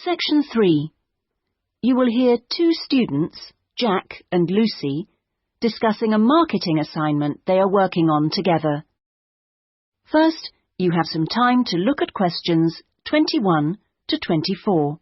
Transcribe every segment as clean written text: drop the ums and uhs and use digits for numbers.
Section 3. You will hear two students, Jack and Lucy, discussing a marketing assignment they are working on together. First, you have some time to look at questions 21 to 24.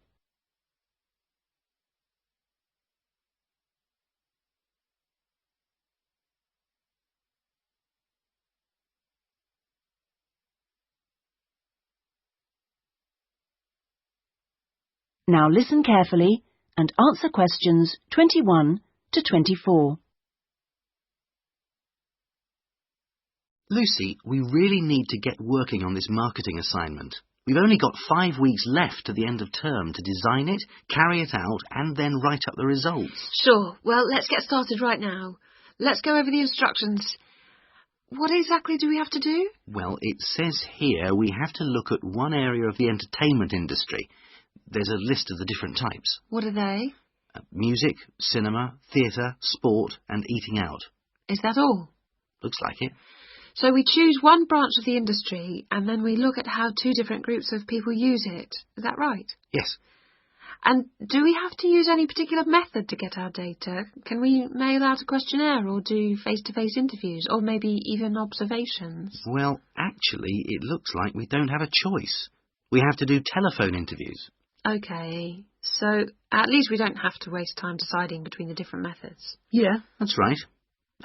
Now listen carefully and answer questions 21 to 24. Lucy, we really need to get working on this marketing assignment. We've only got 5 weeks left to the end of term to design it, carry it out, and then write up the results. Sure. Well, let's get started right now. Let's go over the instructions. What exactly do we have to do? Well, it says here we have to look at one area of the entertainment industry. There's a list of the different types. What are they? Music, cinema, theatre, sport, and eating out. Is that all? Looks like it. So we choose one branch of the industry and then we look at how two different groups of people use it. Is that right? Yes. And do we have to use any particular method to get our data? Can we mail out a questionnaire or do face-to-face interviews or maybe even observations? Well, actually, it looks like we don't have a choice. We have to do telephone interviews. OK, so at least we don't have to waste time deciding between the different methods. Yeah, that's right.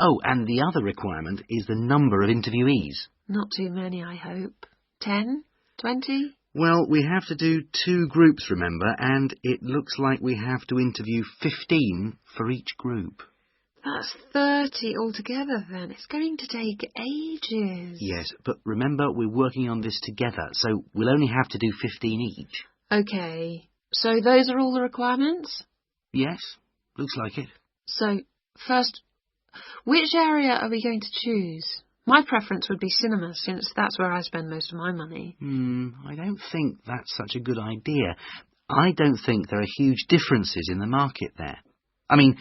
Oh, and the other requirement is the number of interviewees. Not too many, I hope. 10? 20? Well, we have to do 2 groups, remember, and it looks like we have to interview 15 for each group. That's 30 altogether then. It's going to take ages. Yes, but remember we're working on this together, so we'll only have to do 15 each. OK, so those are all the requirements? Yes, looks like it. So, first, which area are we going to choose? My preference would be cinema, since that's where I spend most of my money. I don't think that's such a good idea. I don't think there are huge differences in the market there. I mean,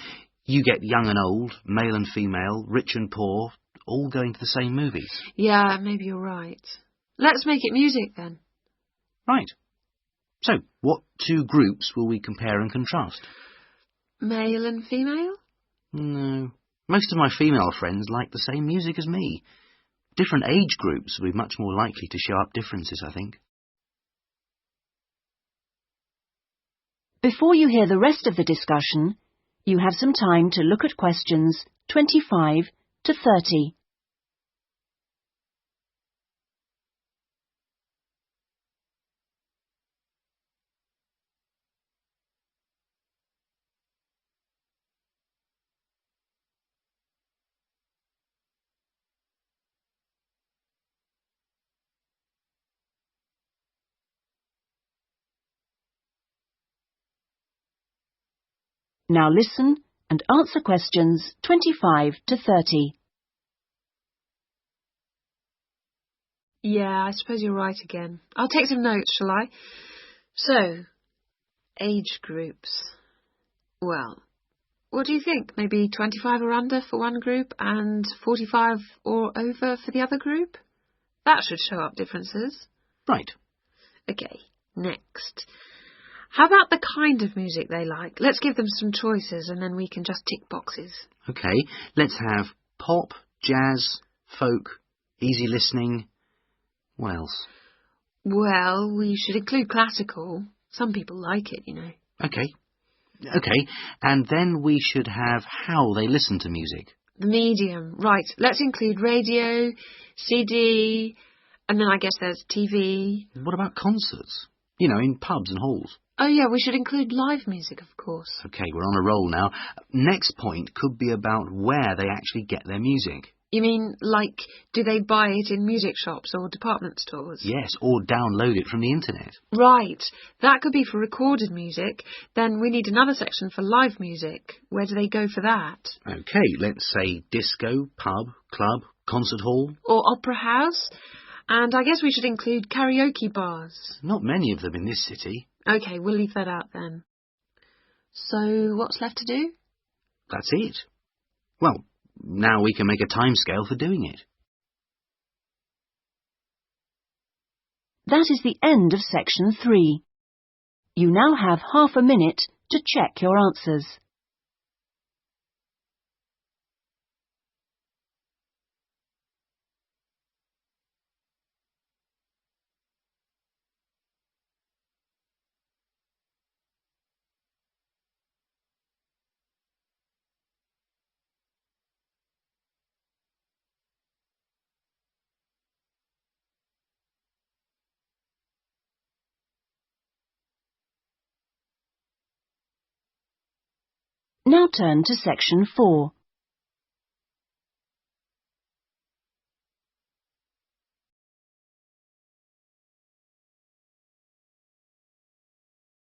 you get young and old, male and female, rich and poor, all going to the same movies. Yeah, maybe you're right. Let's make it music then. Right. So, what 2 groups will we compare and contrast? Male and female? No. Most of my female friends like the same music as me. Different age groups will be much more likely to show up differences, I think. Before you hear the rest of the discussion, you have some time to look at questions 25 to 30. Now listen and answer questions 25 to 30. Yeah, I suppose you're right again. I'll take some notes, shall I? So, age groups. Well, what do you think? Maybe 25 or under for one group and 45 or over for the other group? That should show up differences. Right. OK, next. How about the kind of music they like? Let's give them some choices and then we can just tick boxes. OK, let's have pop, jazz, folk, easy listening. What else? Well, we should include classical. Some people like it, you know. OK, and then we should have how they listen to music. The medium, right. Let's include radio, CD, and then I guess there's TV. What about concerts? You know, in pubs and halls. Oh yeah, we should include live music, of course. OK, we're on a roll now. Next point could be about where they actually get their music. You mean, like, do they buy it in music shops or department stores? Yes, or download it from the internet. Right. That could be for recorded music. Then we need another section for live music. Where do they go for that? OK, let's say disco, pub, club, concert hall. Or opera house. And I guess we should include karaoke bars. Not many of them in this city. OK, we'll leave that out then. So what's left to do? That's it. Well, now we can make a timescale for doing it. That is the end of section 3. You now have half a minute to check your answers. Now turn to section 4.